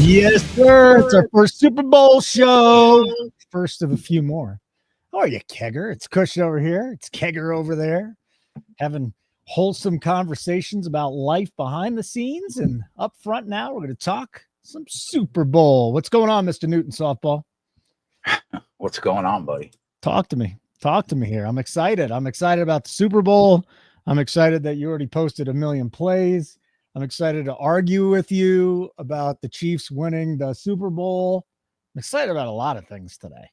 Yes, sir. It's our first Super Bowl show. First of a few more. How are you, Kegger? It's Cush over here. It's Kegger over there. Having wholesome conversations about life behind the scenes. And up front now, we're going to talk some Super Bowl. What's going on, Mr. Newton Softball? What's going on, buddy? Talk to me. Talk to me here. I'm excited. I'm excited about the Super Bowl. I'm excited that you already posted 1 million plays. I'm excited to argue with you about the Chiefs winning the Super Bowl. I'm excited about a lot of things today.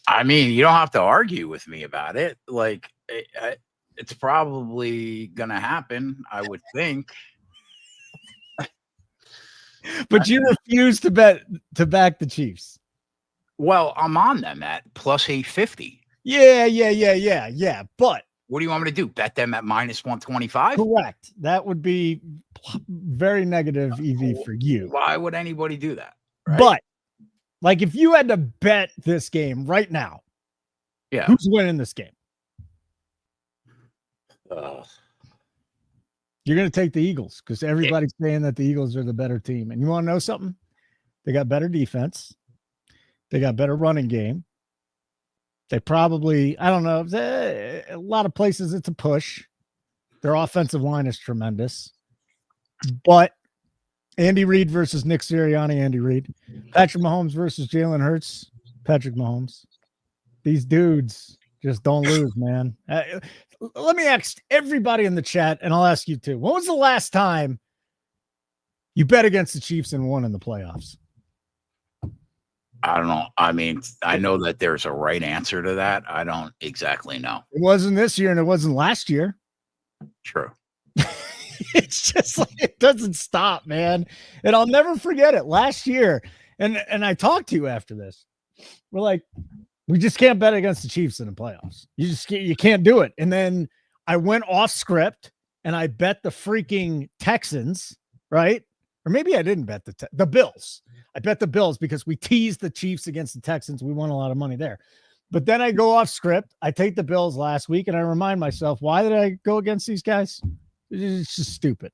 I mean, you don't have to argue with me about it. Like, it's probably going to happen, I would think. But you refuse to back the Chiefs. Well, I'm on them at plus 850. Yeah. But what do you want me to do? Bet them at minus 125? Correct. That would be very negative EV for you. Why would anybody do that? Right? But like, if you had to bet this game right now, yeah, who's winning this game? You're going to take the Eagles because everybody's saying that the Eagles are the better team. And you want to know something? They got better defense. They got better running game. They probably, I don't know, a lot of places it's a push. Their offensive line is tremendous. But Andy Reid versus Nick Sirianni, Andy Reid. Patrick Mahomes versus Jalen Hurts, Patrick Mahomes. These dudes just don't lose, man. Let me ask everybody in the chat, and I'll ask you too. When was the last time you bet against the Chiefs and won in the playoffs? I don't know. I mean, I know that there's a right answer to that. I don't exactly know. It wasn't this year, and it wasn't last year. True. It's just like it doesn't stop, man. And I'll never forget it. Last year, and I talked to you after this. We're like, we just can't bet against the Chiefs in the playoffs. You can't do it. And then I went off script and I bet the freaking Texans, right? Or maybe I didn't bet the Bills. I bet the Bills because we teased the Chiefs against the Texans. We won a lot of money there. But then I go off script. I take the Bills last week and I remind myself, why did I go against these guys? It's just stupid.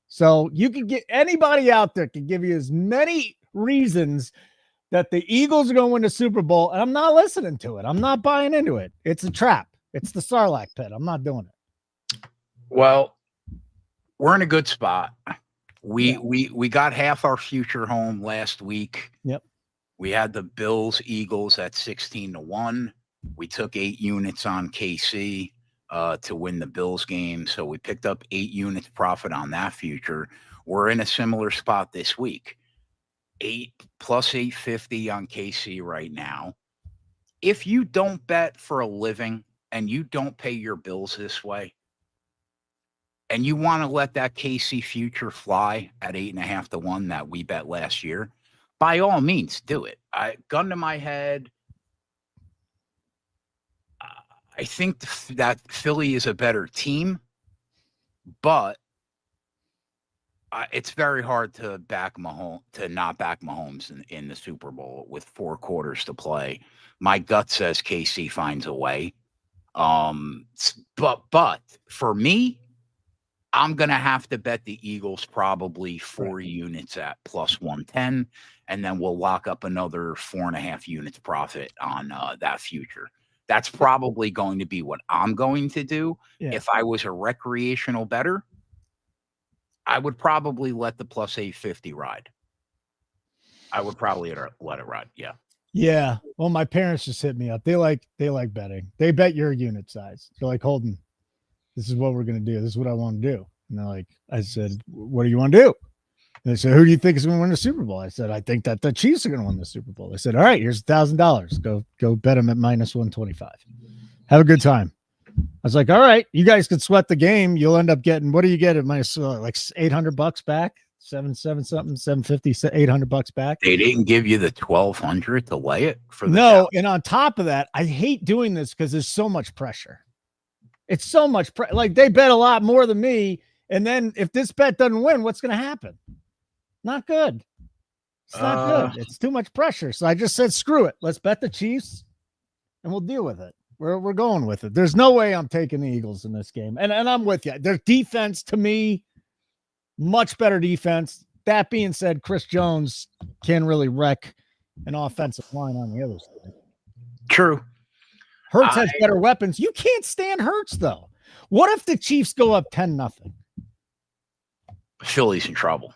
So you can get anybody out there can give you as many reasons that the Eagles are going to win the Super Bowl, and I'm not listening to it. I'm not buying into it. It's a trap. It's the Sarlacc pit. I'm not doing it. Well, we're in a good spot. We got half our future home last week. Yep. We had the Bills Eagles at 16-1. We took 8 units on KC to win the Bills game. So we picked up 8 units profit on that future. We're in a similar spot this week. 8 plus 850 on KC right now. If you don't bet for a living and you don't pay your bills this way, and you want to let that KC future fly at 8.5-1 that we bet last year, by all means, do it. Gun to my head, I think that Philly is a better team, but it's very hard to not back Mahomes in the Super Bowl with 4 quarters to play. My gut says KC finds a way. But for me, I'm going to have to bet the Eagles probably 4 units at plus 110, and then we'll lock up another 4.5 units profit on that future. That's probably going to be what I'm going to do. Yeah. If I was a recreational bettor, I would probably let the plus 850 ride. I would probably let it ride. Yeah. Yeah. Well, my parents just hit me up. They like betting. They bet your unit size. They're like, Holden, this is what we're going to do. This is what I want to do. And they're like, I said, what do you want to do? And they said, who do you think is going to win the Super Bowl? I said, I think that the Chiefs are going to win the Super Bowl. They said, all right, here's $1,000. Go bet them at minus 125. Have a good time. I was like, all right, you guys could sweat the game. You'll end up getting, what do you get at minus like $800 back? 750, $800 back. They didn't give you the 1,200 to lay it for the no. And on top of that, I hate doing this because there's so much pressure. It's so much like they bet a lot more than me. And then if this bet doesn't win, what's going to happen? Not good. It's not good. It's too much pressure. So I just said, screw it. Let's bet the Chiefs and we'll deal with it. We're going with it. There's no way I'm taking the Eagles in this game. And I'm with you. Their defense, to me, much better defense That being said, Chris Jones can really wreck an offensive line on the other side. True. Hurts has better weapons. You can't stand Hurts, though. What if the Chiefs go up 10-0? Philly's in trouble.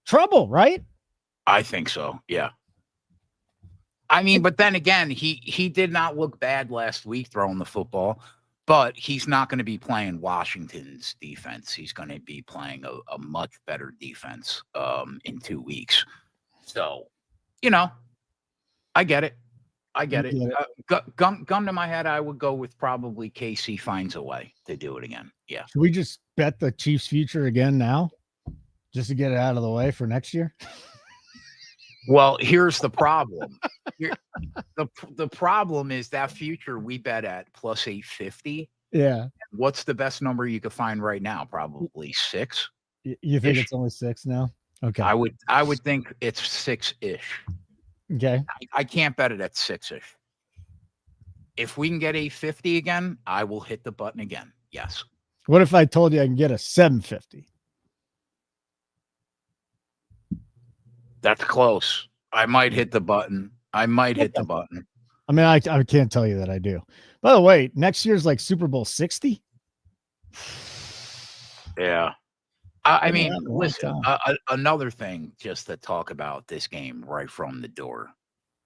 Trouble, right? I think so. Yeah. I mean, but then again, he did not look bad last week throwing the football, but he's not going to be playing Washington's defense. He's going to be playing a much better defense in 2 weeks. So, I get it. I get it. Gun to my head, I would go with probably KC finds a way to do it again. Yeah. Should we just bet the Chiefs' future again now, just to get it out of the way for next year? Well, here's the problem. The problem is that future we bet at plus 850. Yeah. What's the best number you could find right now? Probably 6. You think it's only 6 now? Okay. I would think it's 6-ish. Okay. I can't bet it at 6-ish. If we can get 850 again, I will hit the button again. Yes. What if I told you I can get a 750? That's close. I might hit the button. I mean, I can't tell you that I do. By the way, next year's like Super Bowl 60. Yeah. I mean, listen, another thing just to talk about this game right from the door.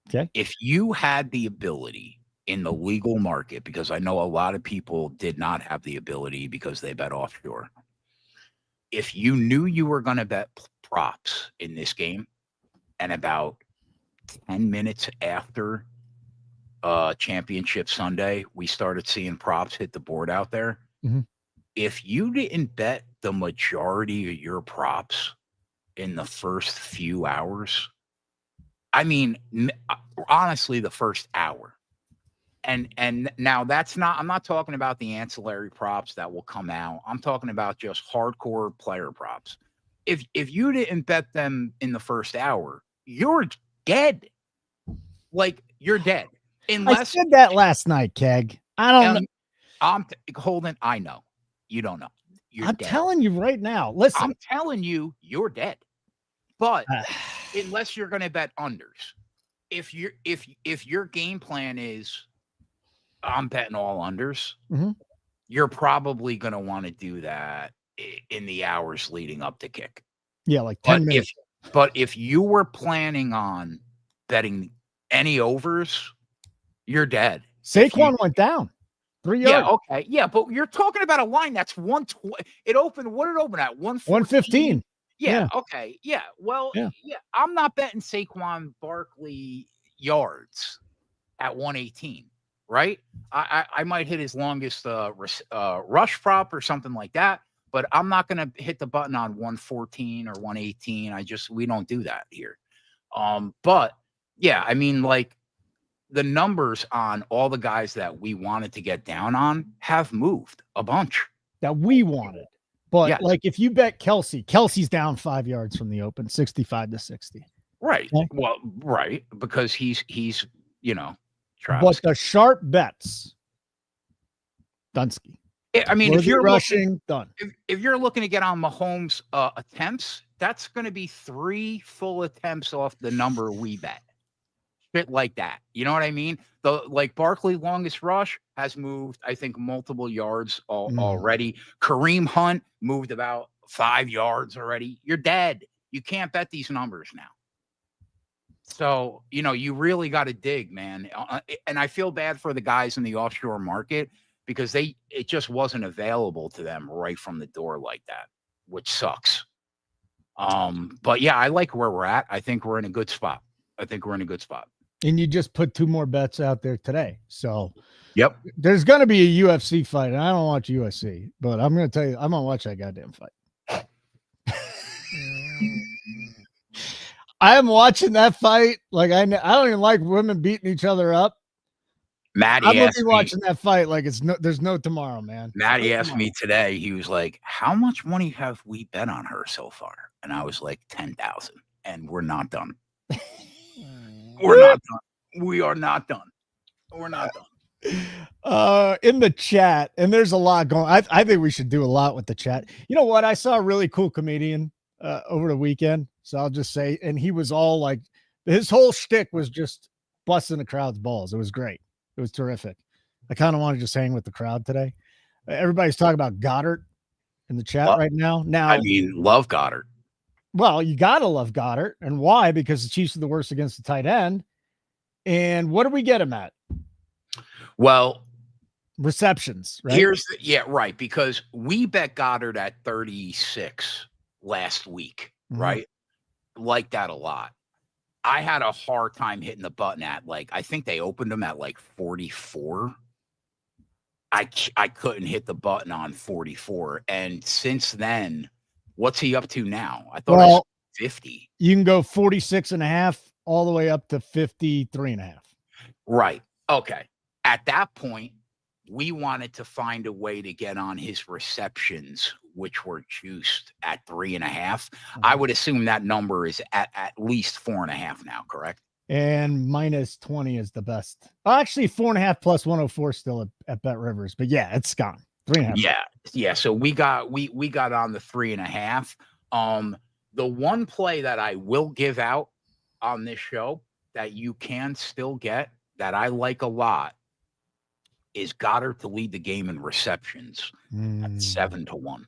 Okay. If you had the ability in the legal market, because I know a lot of people did not have the ability because they bet offshore. If you knew you were going to bet props in this game, and about 10 minutes after Championship Sunday, we started seeing props hit the board out there. Mm-hmm. If you didn't bet the majority of your props in the first few hours, I mean, honestly, the first hour. And now I'm not talking about the ancillary props that will come out. I'm talking about just hardcore player props. If you didn't bet them in the first hour, you're dead. Like, you're dead. Unless I said that last night, Keg. I don't know. I'm Holden. I know. You don't know. I'm telling you right now. Listen. I'm telling you, you're dead. But unless you're going to bet unders, if your game plan is I'm betting all unders, you're probably going to want to do that in the hours leading up to kick. Yeah, like 10 minutes. But if you were planning on betting any overs, you're dead. Saquon went down 3 yards. Yeah, okay. Yeah, but you're talking about a line that's 120. It opened, what did it open at? 115. Yeah, okay. Yeah. Well, yeah. I'm not betting Saquon Barkley yards at 118, right? I might hit his longest rush prop or something like that. But I'm not going to hit the button on 114 or 118. We don't do that here. But yeah, I mean, like the numbers on all the guys that we wanted to get down on have moved a bunch. That we wanted. But like if you bet Kelsey's down 5 yards from the open, 65-60. Right. Okay. Well, right. Because he's Travis. But the sharp bets, Dunsky. I mean, if you're rushing, done. If you're looking to get on Mahomes' attempts, that's going to be 3 full attempts off the number we bet. Bit like that. You know what I mean? Like Barkley longest rush has moved, I think, multiple yards already. Kareem Hunt moved about 5 yards already. You're dead. You can't bet these numbers now. So, you really got to dig, man. And I feel bad for the guys in the offshore market because it just wasn't available to them right from the door like that, which sucks. But yeah, I like where we're at. I think we're in a good spot. And you just put 2 more bets out there today. So yep, there's going to be a UFC fight. And I don't watch UFC, but I'm going to tell you, I'm going to watch that goddamn fight. I am watching that fight. Like I don't even like women beating each other up. Maddie, I'm gonna be watching that fight like there's no tomorrow, man. Maddie asked me today. He was like, "How much money have we bet on her so far?" And I was like, 10,000. And we're not done. We're not done. We are not done. We're not done. In the chat, and there's a lot going. I think we should do a lot with the chat. You know what? I saw a really cool comedian over the weekend. So I'll just say, and he was all like, his whole shtick was just busting the crowd's balls. It was great. It was terrific. I kind of want to just hang with the crowd today. Everybody's talking about Goddard in the chat right now. Now, I mean, love Goddard. Well, you got to love Goddard. And why? Because the Chiefs are the worst against the tight end. And what do we get him at? Well, receptions, right? Right. Because we bet Goddard at 36 last week, right? Like that a lot. I had a hard time hitting the button at like, I think they opened them at like 44. I couldn't hit the button on 44. And since then, what's he up to now? I thought I was 50. You can go 46.5 all the way up to 53.5. Right. Okay. At that point, we wanted to find a way to get on his receptions, which were juiced at 3.5. I would assume that number is at least 4.5 now, correct? And minus 20 is the best. Actually, 4.5 plus 104 still at Bet Rivers, but yeah, it's gone. 3.5. Yeah. So we got on the 3.5. The one play that I will give out on this show that you can still get that I like a lot is Goddard to lead the game in receptions at 7-1.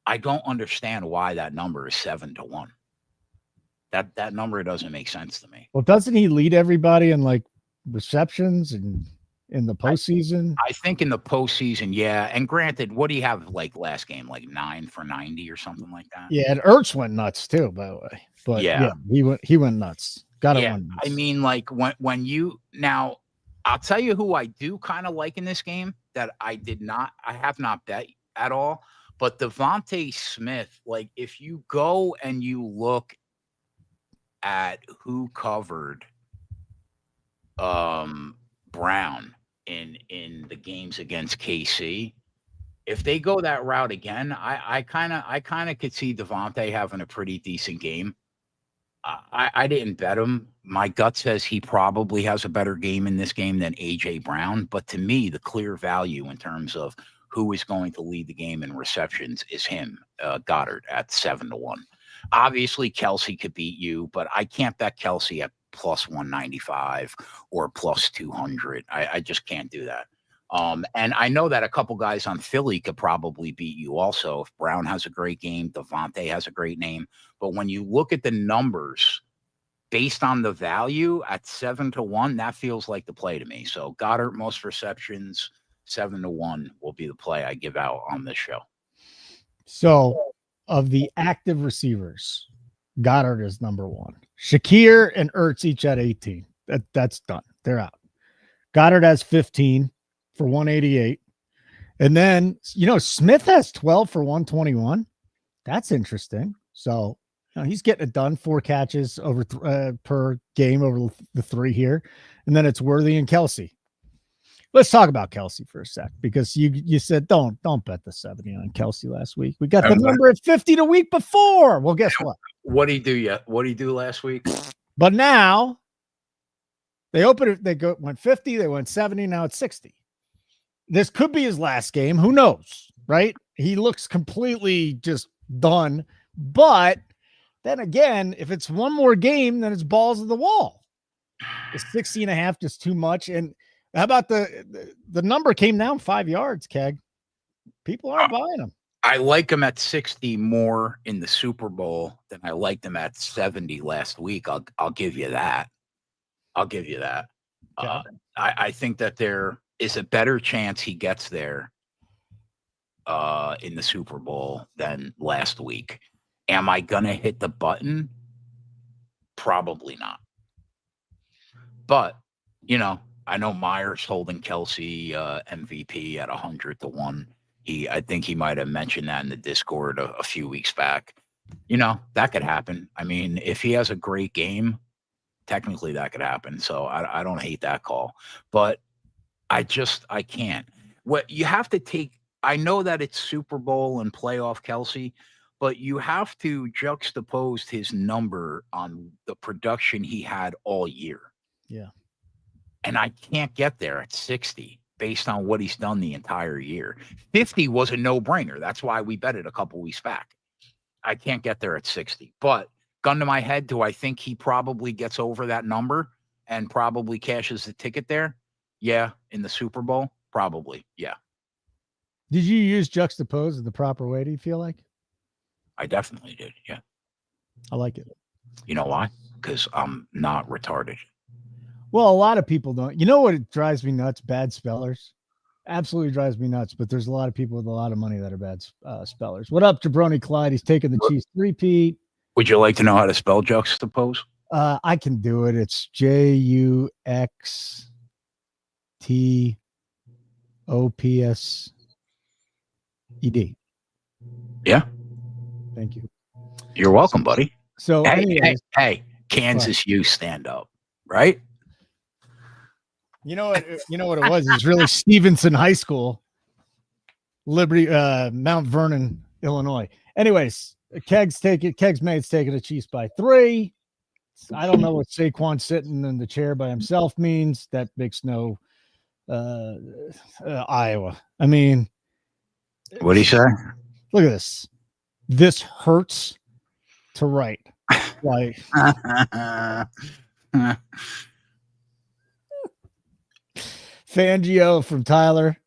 I don't understand why that number is 7-1. That number doesn't make sense to me. Well, doesn't he lead everybody in like receptions and in the postseason? I think in the postseason, yeah. And granted, what do you have like last game? Like 9 for 90 or something like that? Yeah, and Ertz went nuts too, by the way. But yeah he went nuts. Got it. I mean, like when you now, I'll tell you who I do kind of like in this game that I have not bet at all. But Devontae Smith, like if you go and you look at who covered Brown in the games against KC, if they go that route again, I kind of could see Devontae having a pretty decent game. I didn't bet him. My gut says he probably has a better game in this game than AJ Brown. But to me, the clear value in terms of who is going to lead the game in receptions is him, Goddard, at 7-1. Obviously, Kelsey could beat you, but I can't bet Kelsey at plus 195 or plus 200. I just can't do that. And I know that a couple guys on Philly could probably beat you also. If Brown has a great game, Devontae has a great name. But when you look at the numbers based on the value at 7-1, that feels like the play to me. So Goddard, most receptions, 7-1 will be the play I give out on this show. So of the active receivers, Goddard is number 1. Shakir and Ertz each at 18. That's done. They're out. Goddard has 15 for 188. And then, Smith has 12 for 121. That's interesting. So, he's getting it done. 4 catches over per game over the 3 here. And then it's Worthy and Kelsey. Let's talk about Kelsey for a sec, because you said don't bet the 70 on Kelsey last week. We got the number at 50 the week before. Well, guess what? What did he do yet? What did he do last week? But now they opened it. They went 50. They went 70. Now it's 60. This could be his last game. Who knows? Right? He looks completely just done. But then again, if it's one more game, then it's balls of the wall. Is 60.5 just too much? And how about the number came down 5 yards, Keg? People aren't buying them. I like him at 60 more in the Super Bowl than I liked him at 70 last week. I'll give you that. Okay. I think that there is a better chance he gets there in the Super Bowl than last week. Am I going to hit the button? Probably not. But, I know Myers holding Kelsey MVP at 100-1. I think he might have mentioned that in the Discord a few weeks back. That could happen. I mean, if he has a great game, technically that could happen. So I don't hate that call. But I can't. What you have to take, I know that it's Super Bowl and playoff Kelsey, but you have to juxtapose his number on the production he had all year. Yeah. And I can't get there at 60 based on what he's done the entire year. 50 was a no-brainer. That's why we bet it a couple weeks back. I can't get there at 60. But gun to my head, do I think he probably gets over that number and probably cashes the ticket there? Yeah, in the Super Bowl, probably. Yeah, Did you use juxtapose in the proper way? Do you feel like? I definitely did. Yeah, I like it. you know why? Because I'm not retarded. Well, a lot of people don't. You know what? It drives me nuts. Bad spellers. Absolutely drives me nuts. But there's a lot of people with a lot of money that are bad spellers. What up, Jabroni Clyde? He's taking the Chiefs three-peat. Would you like to know how to spell juxtapose? I can do it. It's JUXTOPSED. Yeah. Thank you. You're welcome, buddy. So, hey, Kansas, you stand up, right? You know what? You know what it was? It's really Stevenson High School, Liberty, Mount Vernon, Illinois. Anyways, Kegs Mate's taking the Chiefs by 3. I don't know what Saquon sitting in the chair by himself means. That makes no Iowa. I mean, what do you say? Look at this. This hurts to write. Like Fangio from Tyler.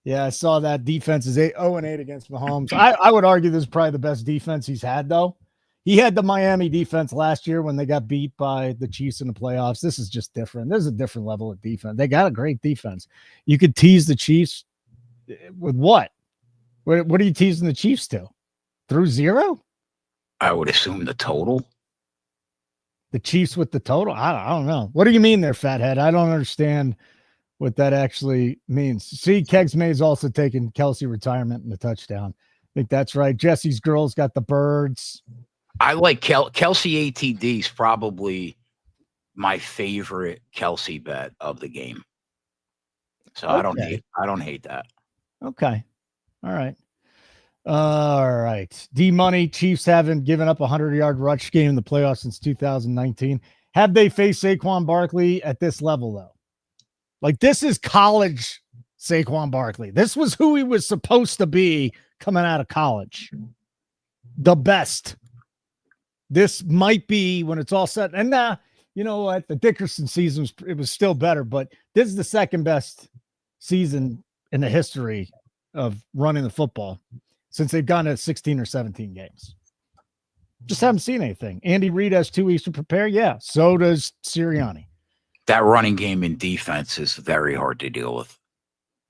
Yeah, I saw that defense is 0-8 against Mahomes. I would argue this is probably the best defense he's had, though. He had the Miami defense last year when they got beat by the Chiefs in the playoffs. This is just different. This is a different level of defense. They got a great defense. You could tease the Chiefs with what? What are you teasing the Chiefs to? Through 0? I would assume the total. The Chiefs with the total? I don't know. What do you mean there, fathead? I don't understand what that actually means. See, Kegs May's also taking Kelsey retirement and the touchdown. I think that's right. Jesse's girls got the birds. I like Kelsey ATD is probably my favorite Kelsey bet of the game. So okay. I don't hate that. Okay. All right. D Money, Chiefs haven't given up a 100-yard rush game in the playoffs since 2019. Have they faced Saquon Barkley at this level, though? Like, this is college Saquon Barkley. This was who he was supposed to be coming out of college. The best. This might be when it's all set. And you know what? The Dickerson season was still better, but this is the second best season in the history of running the football since they've gone to 16 or 17 games. Just haven't seen anything. Andy Reid has 2 weeks to prepare. Yeah, so does Sirianni. That running game in defense is very hard to deal with.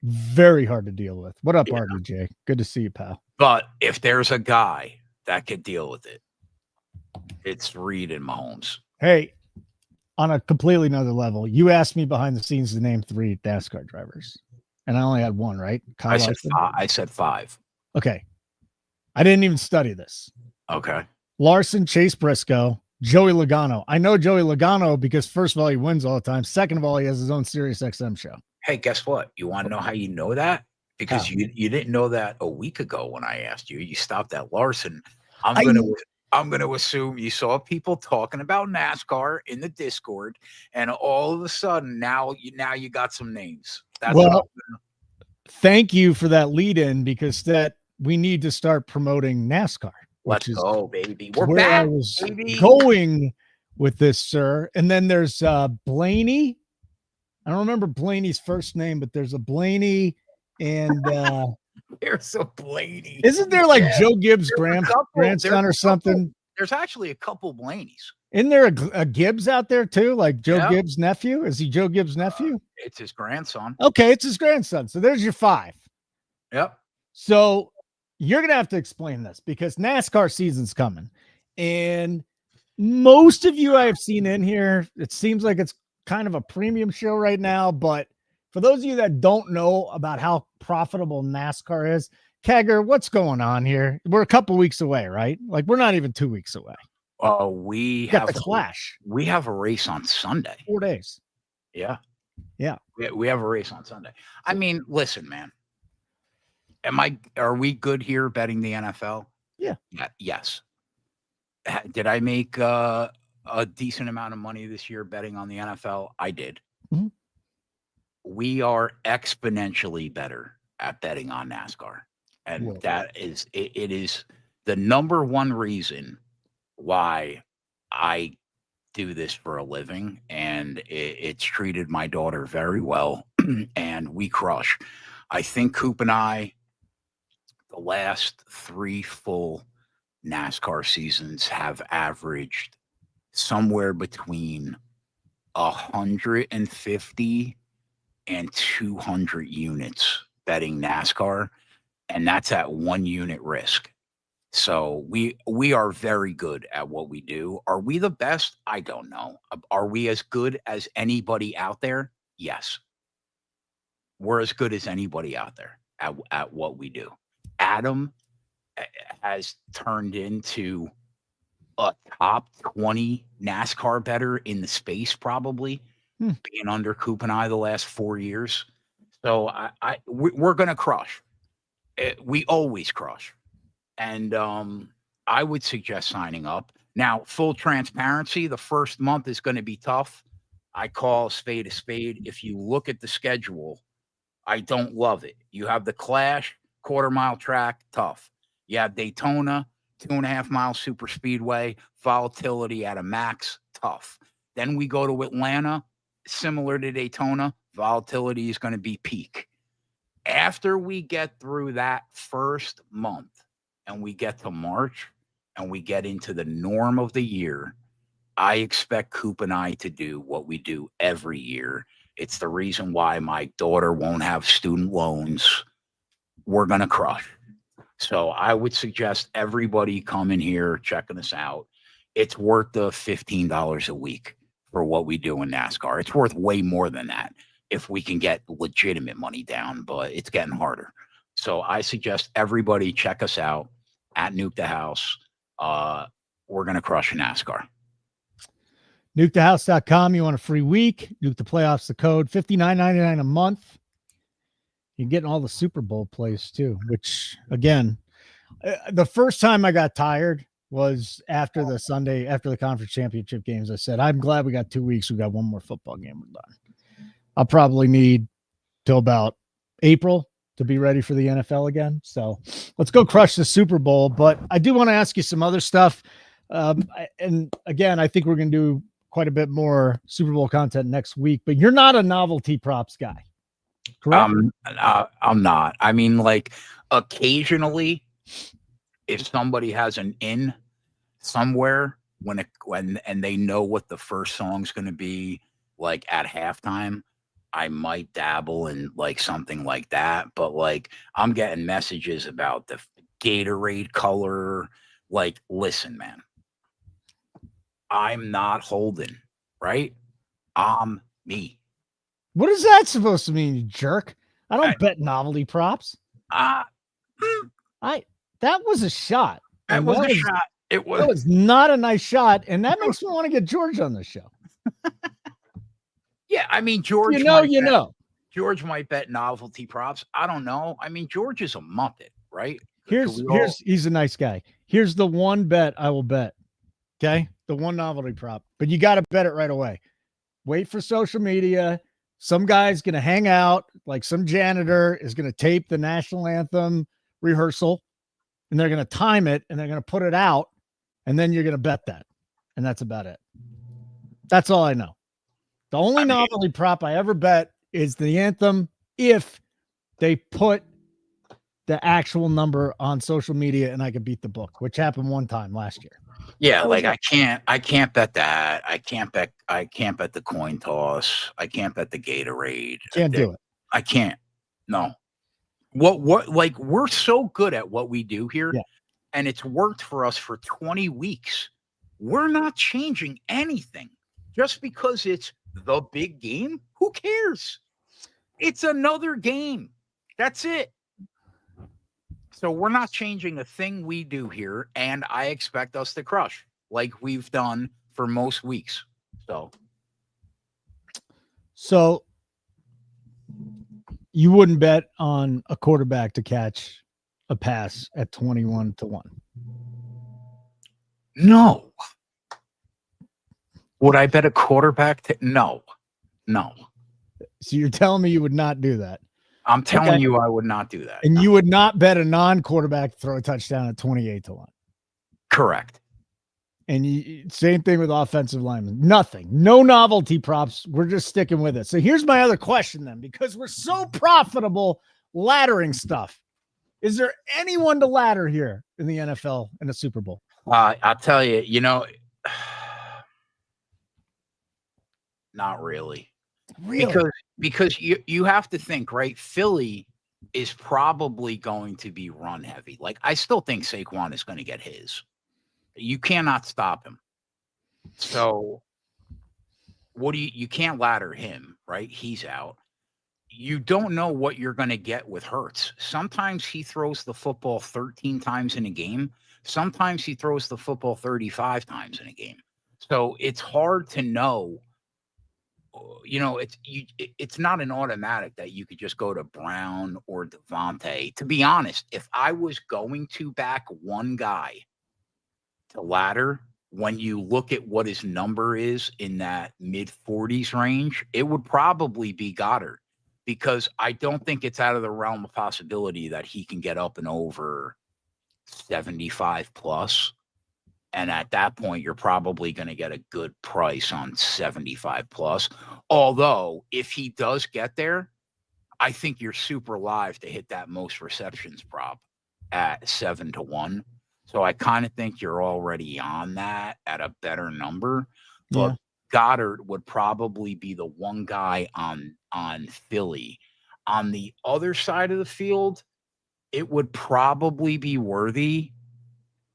Very hard to deal with. What up, RDJ? Good to see you, pal. But if there's a guy that could deal with it, it's Reid and Mahomes. Hey, on a completely another level, you asked me behind the scenes to name 3 NASCAR drivers, and I only had 1, right? I said 5. Okay. I didn't even study this. Okay. Larson, Chase Briscoe, Joey Logano. I know Joey Logano because, first of all, he wins all the time. Second of all, he has his own Sirius XM show. Hey, guess what? You want to know how you know that? Because you didn't know that a week ago when I asked you. You stopped at Larson. I'm gonna assume you saw people talking about NASCAR in the Discord, and all of a sudden now you got some names. Thank you for that lead in, because that we need to start promoting NASCAR. Let's go, baby. We're back. I was going with this, sir. And then there's Blaney. I don't remember Blaney's first name, but there's a Blaney, and there's a Blaney. Isn't there like Joe Gibbs' grandson or something? There's actually a couple Blaneys. Isn't there a Gibbs out there too? Like Joe Gibbs' nephew? Is he Joe Gibbs' nephew? It's his grandson. Okay, it's his grandson. So there's your 5. Yep. So you're going to have to explain this because NASCAR season's coming. And most of you I have seen in here, it seems like it's kind of a premium show right now. But for those of you that don't know about how profitable NASCAR is, Kegger, what's going on here? We're a couple weeks away, right? Like, we're not even 2 weeks away. We have the Clash. We have a race on Sunday. 4 days. Yeah. Yeah. We have a race on Sunday. I mean, listen, man. Are we good here betting the NFL? Yeah. Yes. Did I make a decent amount of money this year betting on the NFL? I did. Mm-hmm. We are exponentially better at betting on NASCAR. And that is the number one reason why I do this for a living, and it's treated my daughter very well, and we crush. I think Coop and I, the last 3 full NASCAR seasons, have averaged somewhere between 150 and 200 units betting NASCAR, and that's at 1 unit risk. So we are very good at what we do. Are we the best? I don't know. Are we as good as anybody out there? Yes. We're as good as anybody out there at what we do. Adam has turned into a top 20 NASCAR bettor in the space, probably being under Coop and I the last 4 years. So we're going to crush. We always crush. And I would suggest signing up. Now, full transparency, the first month is going to be tough. I call a spade a spade. If you look at the schedule, I don't love it. You have the Clash, quarter-mile track, tough. You have Daytona, 2.5-mile super speedway, volatility at a max, tough. Then we go to Atlanta, similar to Daytona, volatility is going to be peak. After we get through that first month and we get to March and we get into the norm of the year, I expect Coop and I to do what we do every year. It's the reason why my daughter won't have student loans. We're going to crush. So I would suggest everybody come in here, checking us out. It's worth the $15 a week for what we do in NASCAR. It's worth way more than that if we can get legitimate money down, but it's getting harder. So I suggest everybody check us out at Nuke the House. We're going to crush NASCAR. NukeTheHouse.com. You want a free week? Nuke the Playoffs, the code, $59.99 a month. You're getting all the Super Bowl plays too, which, again, the first time I got tired was after the Sunday, after the conference championship games. I said, I'm glad we got 2 weeks. We got one more football game. We're done. I'll probably need till about April to be ready for the NFL again. So let's go crush the Super Bowl. But I do want to ask you some other stuff. And again, I think we're going to do quite a bit more Super Bowl content next week, but you're not a novelty props guy, correct? I'm not. I mean, like, occasionally, if somebody has an in somewhere and they know what the first song's going to be, like at halftime, I might dabble in like something like that. But like, I'm getting messages about the Gatorade color. Like, listen, man, I'm not Holden, right? I'm me. What is that supposed to mean, you jerk? I don't bet novelty props. That was a shot. That was a shot. That was not a nice shot, and that makes me want to get George on the show. Yeah, I mean, George. George might bet novelty props. I don't know. I mean, George is a muppet, right? He's a nice guy. Here's the one bet I will bet. Okay, the one novelty prop, but you got to bet it right away. Wait for social media. Some guy's going to hang out, like some janitor is going to tape the national anthem rehearsal, and they're going to time it, and they're going to put it out, and then you're going to bet that. And that's about it. That's all I know. The only novelty prop I ever bet is the anthem if they put the actual number on social media and I could beat the book, which happened one time last year. Yeah, like I can't bet that. I can't bet the coin toss. I can't bet the Gatorade. Can't do it. I can't. No. What like, we're so good at what we do here, and it's worked for us for 20 weeks. We're not changing anything just because it's the big game. Who cares? It's another game. That's it. So we're not changing a thing we do here, and I expect us to crush like we've done for most weeks. So you wouldn't bet on a quarterback to catch a pass at 21-1? No. Would I bet a quarterback to? No. So you're telling me you would not do that? I'm telling you I would not do that. And you would not bet a non-quarterback to throw a touchdown at 28-1? Correct. And same thing with offensive linemen. Nothing. No novelty props. We're just sticking with it. So here's my other question then, because we're so profitable laddering stuff. Is there anyone to ladder here in the NFL in a Super Bowl? I'll tell you, not really. Really? Because you have to think, right? Philly is probably going to be run heavy. Like, I still think Saquon is going to get his. You cannot stop him. So you can't ladder him, right? He's out. You don't know what you're going to get with Hurts. Sometimes he throws the football 13 times in a game. Sometimes he throws the football 35 times in a game. So it's hard to know. It's not an automatic that you could just go to Brown or Devontae. To be honest, if I was going to back one guy to ladder, when you look at what his number is in that mid 40s range, it would probably be Goddard, because I don't think it's out of the realm of possibility that he can get up and over 75 plus. And at that point, you're probably going to get a good price on 75 plus. Although, if he does get there, I think you're super live to hit that most receptions prop at 7-1. So I kind of think you're already on that at a better number. But Goddard would probably be the one guy on Philly. On the other side of the field, it would probably be Worthy.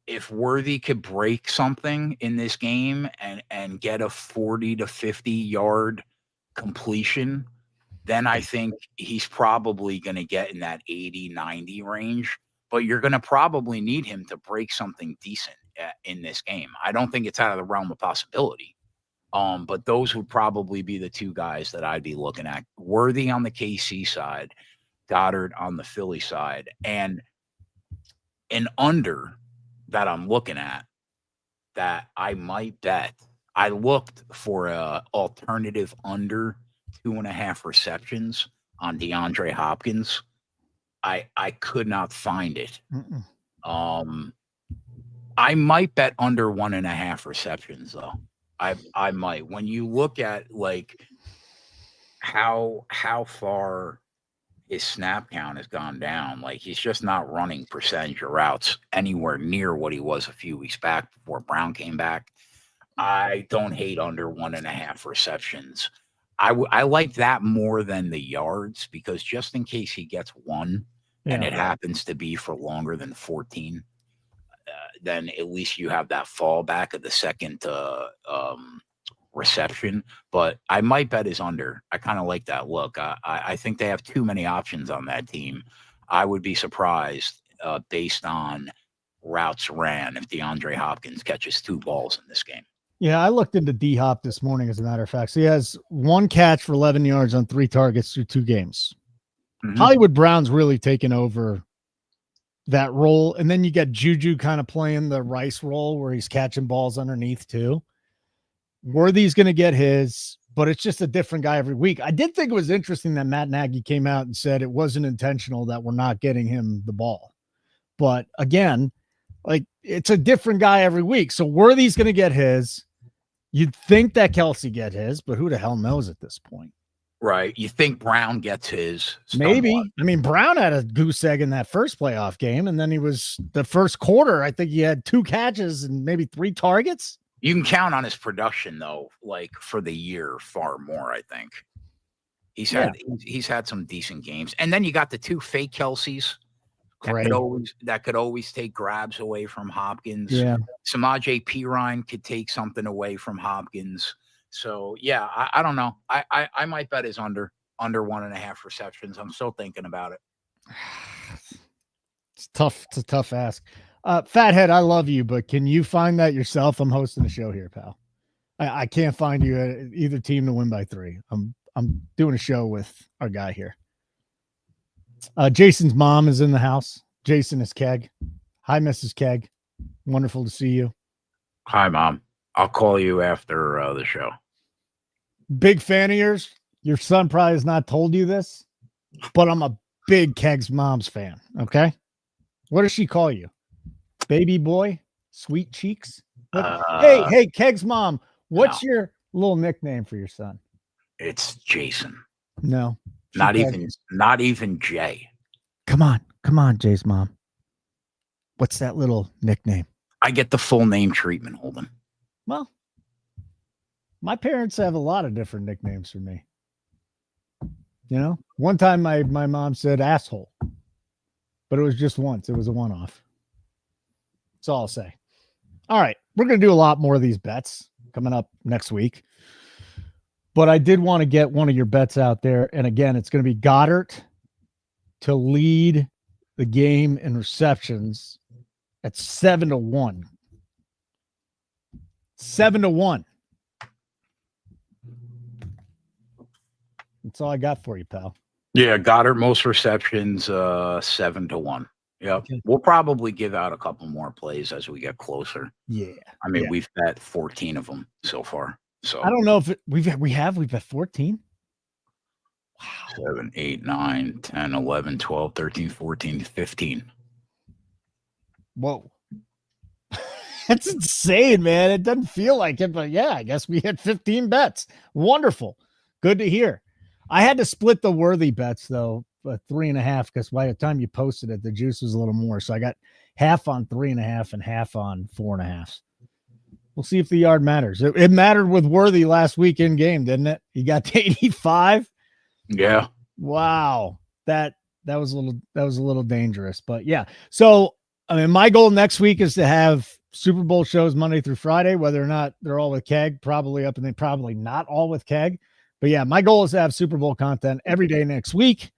If Worthy could break something in this game and get a 40 to 50 yard completion, then I think he's probably going to get in that 80-90 range. But you're going to probably need him to break something decent in this game. I don't think it's out of the realm of possibility. But those would probably be the two guys that I'd be looking at. Worthy on the KC side, Goddard on the Philly side, and an under that I'm looking at that I might bet. I looked for a alternative under 2.5 receptions on DeAndre Hopkins. I could not find it. I might bet under 1.5 receptions though. I might. When you look at like how far his snap count has gone down, like he's just not running percentage of routes anywhere near what he was a few weeks back before Brown came back. I don't hate under 1.5 receptions. I like that more than the yards, because just in case he gets one and it happens to be for longer than 14, then at least you have that fallback of the second reception. But I might bet his under. I kind of like that look. I think they have too many options on that team. I would be surprised based on routes ran if DeAndre Hopkins catches 2 balls in this game. Yeah, I looked into D-Hop this morning, as a matter of fact. So he has 1 catch for 11 yards on 3 targets through 2 games. Hollywood Brown's really taken over that role. And then you get Juju kind of playing the Rice role where he's catching balls underneath too. Worthy's going to get his, but it's just a different guy every week. I did think it was interesting that Matt Nagy came out and said it wasn't intentional that we're not getting him the ball. But again, like, it's a different guy every week. So Worthy's going to get his. You'd think that Kelsey get his, but who the hell knows at this point? Right. You think Brown gets his? Maybe. Somewhat. I mean, Brown had a goose egg in that first playoff game, and then he was the first quarter. I think he had 2 catches and maybe 3 targets. You can count on his production though, like for the year, far more. I think he's had some decent games, and then you got the 2 fake Kelseys that could always take grabs away from Hopkins. Yeah, Samaje Perine could take something away from Hopkins. So yeah, I don't know. I might bet his under 1.5 receptions. I'm still thinking about it. It's tough. It's a tough ask. Fathead, I love you, but can you find that yourself? I'm hosting a show here, pal. I can't find you at either team to win by 3. I'm doing a show with our guy here. Jason's mom is in the house. Jason is Keg. Hi, Mrs. Keg. Wonderful to see you. Hi, Mom. I'll call you after the show. Big fan of yours. Your son probably has not told you this, but I'm a big Keg's mom's fan. Okay. What does she call you? Baby boy? Sweet Cheeks. Hey, Keg's mom. What's No. your little nickname for your son? It's Jason. No, Not even Jay. Come on, Jay's mom. What's that little nickname? I get the full name treatment, Holden. Well, my parents have a lot of different nicknames for me. You know, one time my mom said asshole, but it was just once. It was a one-off. That's all I'll say. All right, we're going to do a lot more of these bets coming up next week. But I did want to get one of your bets out there. And again, it's going to be Goddard to lead the game in receptions at 7-1. 7-1. That's all I got for you, pal. Yeah, Goddard most receptions, 7-1. Yep. Okay. We'll probably give out a couple more plays as we get closer. Yeah. I mean, we've bet 14 of them so far. So I don't know if we've bet 14. Wow. 7, 8, 9, 10, 11, 12, 13, 14, 15. Whoa. That's insane, man. It doesn't feel like it, but yeah, I guess we had 15 bets. Wonderful. Good to hear. I had to split the worthy bets though, 3.5, because by the time you posted it, the juice was a little more. So I got half on 3.5 and half on 4.5. We'll see if the yard matters. It mattered with Worthy last week in game, didn't it? He got to 85. Yeah. Wow. That was a little dangerous, but yeah. So I mean, my goal next week is to have Super Bowl shows Monday through Friday, whether or not they're all with Keg, probably up and then probably not all with Keg. But yeah, my goal is to have Super Bowl content every day next week,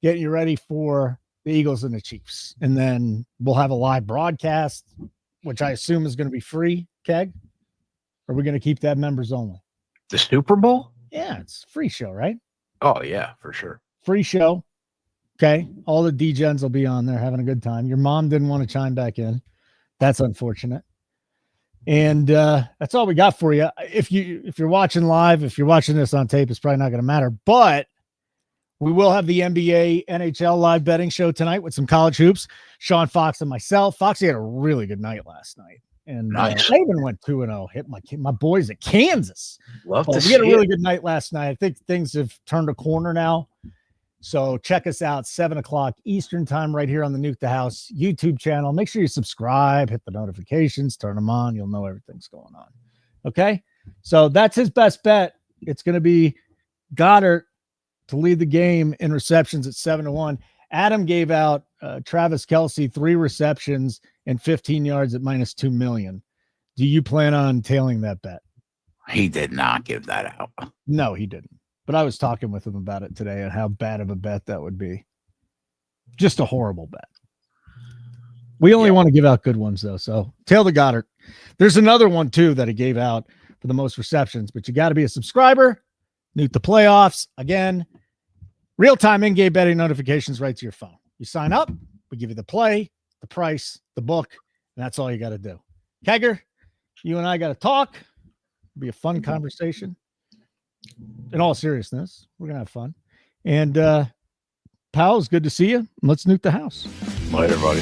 getting you ready for the Eagles and the Chiefs. And then we'll have a live broadcast, which I assume is going to be free, Keg. Or are we going to keep that members only? The Super Bowl? Yeah, it's a free show, right? Oh, yeah, for sure. Free show. Okay. All the D-gens will be on there having a good time. Your mom didn't want to chime back in. That's unfortunate. And that's all we got for you. If you're watching live, if you're watching this on tape, it's probably not going to matter. But we will have the NBA, NHL live betting show tonight with some college hoops. Sean Fox and myself. Foxy had a really good night last night. And nice. I even went 2-0. Hit my boys at Kansas. Love to see we had a really it. good night last night. I think things have turned a corner now. So check us out, 7:00 Eastern time, right here on the Nuke the House YouTube channel. Make sure you subscribe, hit the notifications, turn them on. You'll know everything's going on. Okay. So that's his best bet. It's going to be Goddard to lead the game in receptions at 7-1. Adam gave out Travis Kelce 3 receptions and 15 yards at -2 million. Do you plan on tailing that bet? He did not give that out. No, he didn't. But I was talking with him about it today and how bad of a bet that would be. Just a horrible bet. We only want to give out good ones, though. So tail the Goddard. There's another one, too, that he gave out for the most receptions. But you got to be a subscriber. Nuke the playoffs. Again, real-time in-game betting notifications right to your phone. You sign up. We give you the play, the price, the book, and that's all you got to do. Kegger, you and I got to talk. It'll be a fun conversation. In all seriousness, we're going to have fun. And, pal, it's good to see you. Let's nuke the house. Later, buddy.